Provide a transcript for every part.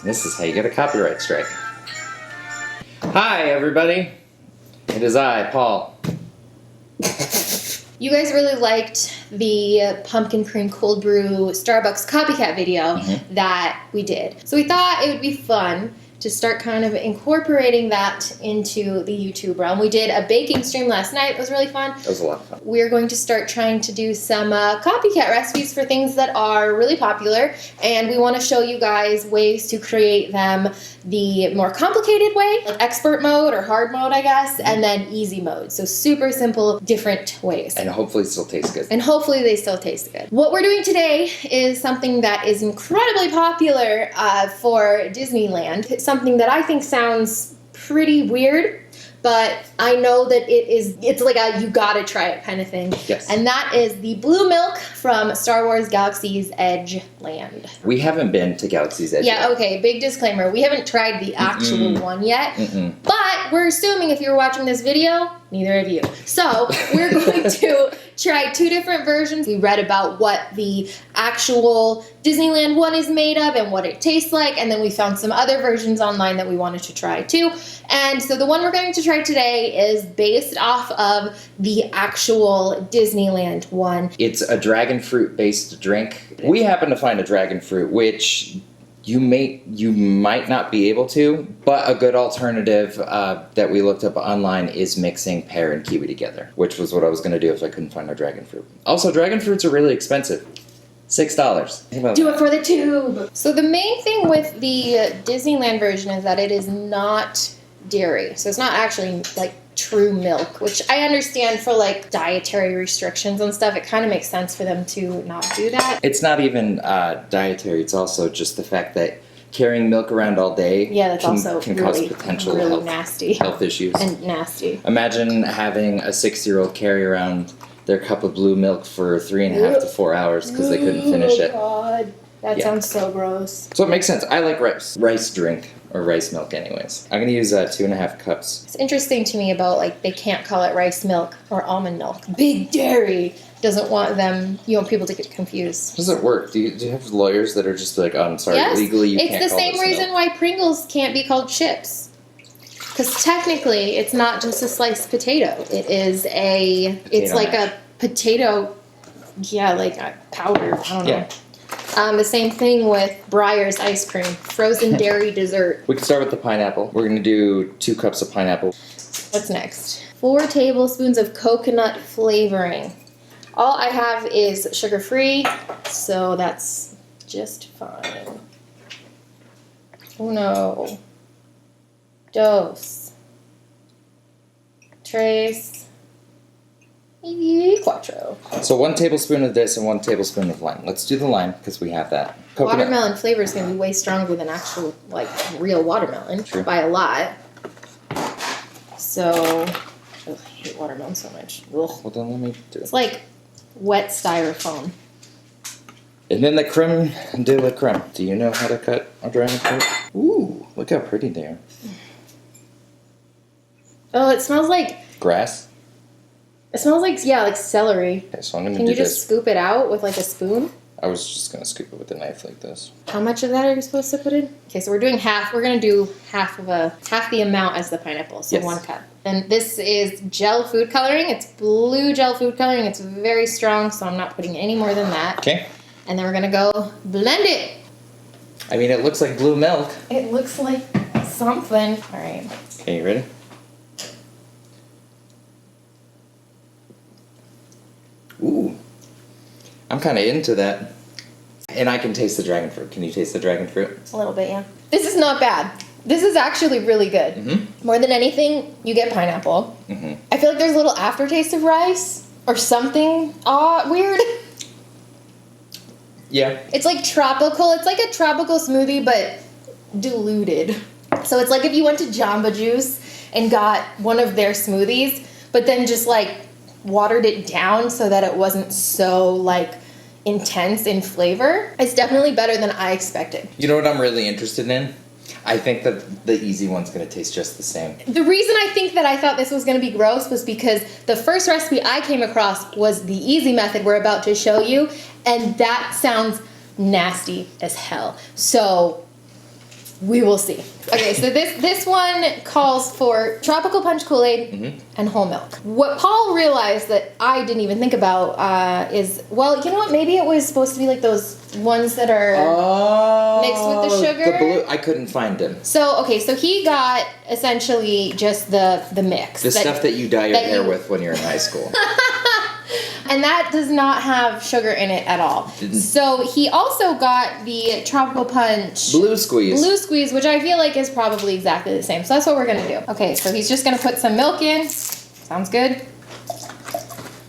This is how you get a copyright strike. Hi, everybody. It is I, Paul. You guys really liked the pumpkin cream cold brew Starbucks copycat video that we did. So we thought it would be fun to start kind of incorporating that into the YouTube realm. We did a baking stream last night. It was really fun. That was a lot of fun. We're going to start trying to do some copycat recipes for things that are really popular, and we want to show you guys ways to create them the more complicated way, like expert mode or hard mode, I guess, and then easy mode. So super simple, different ways. And hopefully it still tastes good. And hopefully they still taste good. What we're doing today is something that is incredibly popular for Disneyland. It's something that I think sounds pretty weird, but I know that it's like a you gotta try it kind of thing. Yes. And that is the blue milk from Star Wars Galaxy's Edge Land. We haven't been to Galaxy's Edge Yeah, yet. okay, big disclaimer. We haven't tried the actual one yet, but we're assuming if you're watching this video, neither of you. So we're going to try two different versions. We read about what the actual Disneyland one is made of and what it tastes like, and then we found some other versions online that we wanted to try too. And so the one we're going to try today is based off of the actual Disneyland one. It's a dragon fruit based drink. We happen to find a dragon fruit, which you might not be able to, but a good alternative that we looked up online is mixing pear and kiwi together, which was what I was going to do if I couldn't find a dragon fruit. Also, dragon fruits are really expensive. $6. Do it for the tube! So the main thing with the Disneyland version is that it is not dairy. So it's not actually like true milk, which I understand for like dietary restrictions and stuff. It kind of makes sense for them to not do that. It's not even dietary. It's also just the fact that carrying milk around all day can cause potential really health issues. And nasty. Imagine having a 6-year-old carry around their cup of blue milk for 3.5 to 4 hours because they couldn't finish it. God. That sounds so gross. So it makes sense. I like rice drink, or rice milk anyways. I'm going to use 2.5 cups. It's interesting to me about, like, they can't call it rice milk or almond milk. Big Dairy doesn't want people to get confused. How does it work? Do you have lawyers that are just like, oh, I'm sorry, legally you can't call this milk? It's the same reason why Pringles can't be called chips. Because technically, it's not just a sliced potato. It's like a potato, like a powder. I don't know. Yeah. The same thing with Breyer's ice cream, frozen dairy dessert. We can start with the pineapple. We're going to do 2 cups of pineapple. What's next? 4 tablespoons of coconut flavoring. All I have is sugar-free, so that's just fine. Uno. Dos. Tres. Cuatro. So 1 tablespoon of this and 1 tablespoon of lime. Let's do the lime because we have that. Coconut. Watermelon flavor is going to be way stronger than actual, like, real watermelon. True. By a lot. So, I hate watermelon so much. Ugh. Well, then let me do it. It's like wet styrofoam. And then the creme de la creme. Do you know how to cut a dragon fruit? Ooh, look how pretty they are. Oh, it smells like... Grass? It smells like, like celery. Okay, so I'm going to Can do you just this. scoop it out with, like, a spoon? I was just going to scoop it with a knife like this. How much of that are you supposed to put in? Okay, so we're doing half. We're going to do half the amount as the pineapple, so Yes. 1 cup. And this is gel food coloring. It's blue gel food coloring. It's very strong, so I'm not putting any more than that. Okay. And then we're going to go blend it. I mean, it looks like blue milk. It looks like something. All right. Okay, you ready? Ooh. I'm kind of into that. And I can taste the dragon fruit. Can you taste the dragon fruit? A little bit, yeah. This is not bad. This is actually really good. More than anything, you get pineapple. I feel like there's a little aftertaste of rice or something weird. Yeah. It's like tropical. It's like a tropical smoothie, but diluted. So it's like if you went to Jamba Juice and got one of their smoothies, but then just like watered it down so that it wasn't so like intense in flavor. It's definitely better than I expected. You know what I'm really interested in? I think that the easy one's going to taste just the same. The reason I think that I thought this was going to be gross was because the first recipe I came across was the easy method we're about to show you, and that sounds nasty as hell. So We will see. Okay, so this one calls for tropical punch Kool-Aid and whole milk. What Paul realized that I didn't even think about is, well, you know what? Maybe it was supposed to be like those ones that are mixed with the sugar. The blue, I couldn't find them. So, okay, so he got essentially just the mix. The stuff that you dye your hair with when you're in high school. And that does not have sugar in it at all. So he also got the Tropical Punch Blue Squeeze, which I feel like is probably exactly the same. So that's what we're going to do. Okay, so he's just going to put some milk in. Sounds good.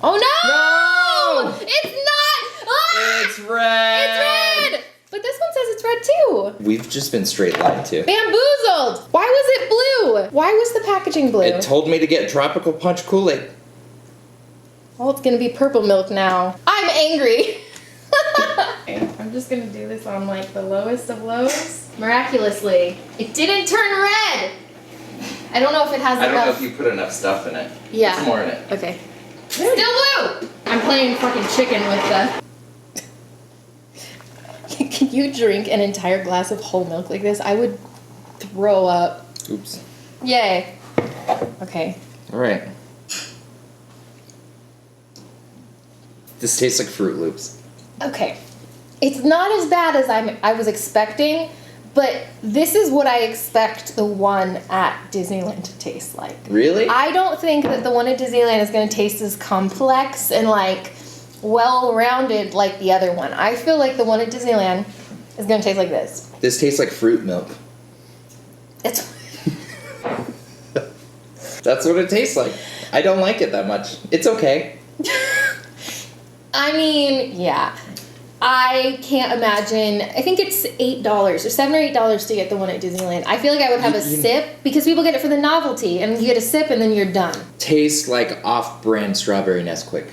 Oh, no! No! It's not! Ah! It's red! It's red! But this one says it's red, too. We've just been straight lied to. Bamboozled! Why was it blue? Why was the packaging blue? It told me to get Tropical Punch Kool-Aid. Well, it's gonna be purple milk now. I'm angry. Okay, I'm just gonna do this on like the lowest of lows. Miraculously, it didn't turn red. I don't know if it has enough. I don't know if you put enough stuff in it. Yeah. Put some more in it. Okay. Still blue. I'm playing fucking chicken with the. Can you drink an entire glass of whole milk like this? I would throw up. Oops. Yay. Okay. All right. This tastes like Fruit Loops. Okay. It's not as bad as I was expecting, but this is what I expect the one at Disneyland to taste like. Really? I don't think that the one at Disneyland is going to taste as complex and like well-rounded like the other one. I feel like the one at Disneyland is going to taste like this. This tastes like fruit milk. It's That's what it tastes like. I don't like it that much. It's okay. I mean, yeah. I can't imagine. I think it's $8 or $7 or $8 to get the one at Disneyland. I feel like I would have a sip because people get it for the novelty, and you get a sip and then you're done. Tastes like off-brand strawberry Nesquik.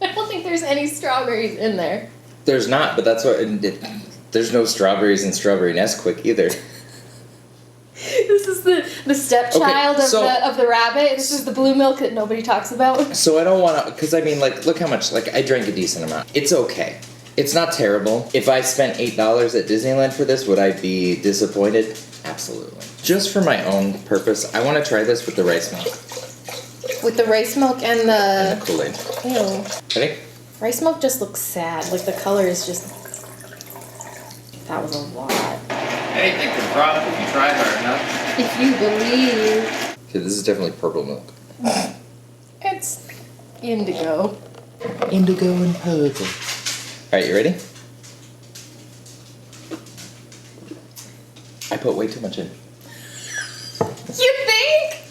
I don't think there's any strawberries in there. There's not, but that's what. There's no strawberries in strawberry Nesquik either. This is the stepchild of the rabbit. This is the blue milk that nobody talks about. So I don't want to, because I mean, like, look how much, like, I drank a decent amount. It's okay. It's not terrible. If I spent $8 at Disneyland for this, would I be disappointed? Absolutely. Just for my own purpose, I want to try this with the rice milk. With the rice milk and the Kool-Aid. Ew. Ready? Rice milk just looks sad. Like the color is just. That was a lot. Anything can drop if you try hard enough. If you believe. Okay, this is definitely purple milk. It's indigo. Indigo and purple. Alright, you ready? I put way too much in. You think?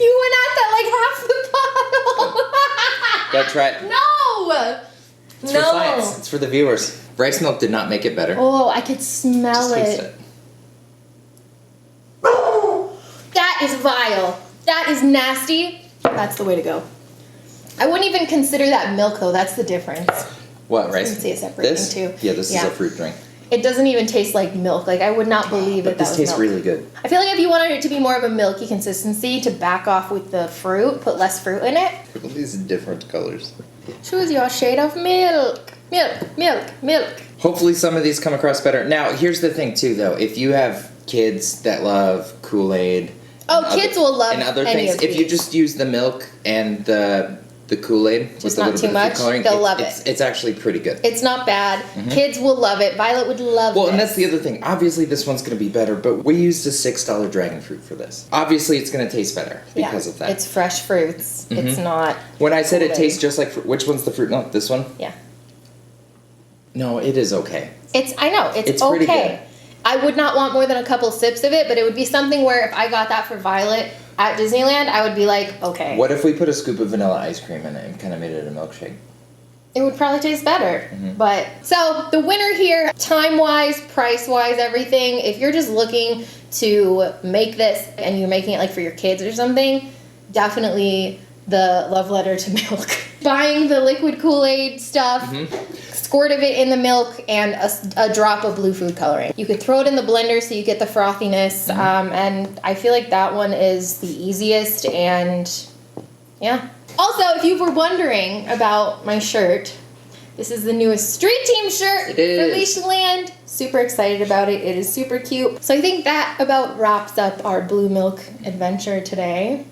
You went at that like half the bottle. Gotta try it. No! It's for science. It's for the viewers. Rice milk did not make it better. Oh, I could smell Just taste it. That is vile. That is nasty. That's the way to go. I wouldn't even consider that milk though. That's the difference. What, rice? I can see a separate thing too. Yeah, this is a fruit drink. It doesn't even taste like milk. Like I would not believe that this was tastes milk. really good. I feel like if you wanted it to be more of a milky consistency, to back off with the fruit, put less fruit in it. Look at these different colors. Choose your shade of milk. Milk, milk, milk. Hopefully some of these come across better. Now, here's the thing too though. If you have kids that love Kool-Aid. Kids will love and other any things. of If these. you just use the milk and the Kool-Aid Just with a not little too bit much, of food coloring, they'll love it. It's actually pretty good. It's not bad. Kids will love it. Violet would love it. Well, and that's the other thing. Obviously, this one's going to be better, but we used a $6 dragon fruit for this. Obviously, it's going to taste better because of that. It's fresh fruits. It's not. When I said it Kool-Aid. tastes just like fruit, which one's the fruit milk? This one? Yeah. No, it is okay. I know. It's pretty okay. good. I would not want more than a couple sips of it, but it would be something where if I got that for Violet at Disneyland, I would be like, okay. What if we put a scoop of vanilla ice cream in it and kind of made it a milkshake? It would probably taste better. But so the winner here, time-wise, price-wise, everything, if you're just looking to make this and you're making it like for your kids or something, definitely the love letter to milk. Buying the liquid Kool-Aid stuff, squirt of it in the milk, and a drop of blue food coloring. You could throw it in the blender so you get the frothiness, and I feel like that one is the easiest, and yeah. Also, if you were wondering about my shirt, This is the newest Street Team shirt It is. for Leesha Land. Super excited about it. It is super cute. So I think that about wraps up our blue milk adventure today.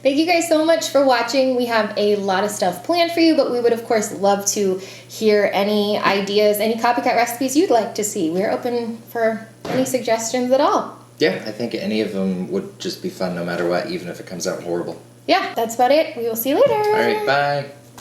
Thank you guys so much for watching. We have a lot of stuff planned for you, but we would of course love to hear any ideas, any copycat recipes you'd like to see. We're open for any suggestions at all. Yeah, I think any of them would just be fun no matter what, even if it comes out horrible. Yeah, that's about it. We will see you later. All right, bye.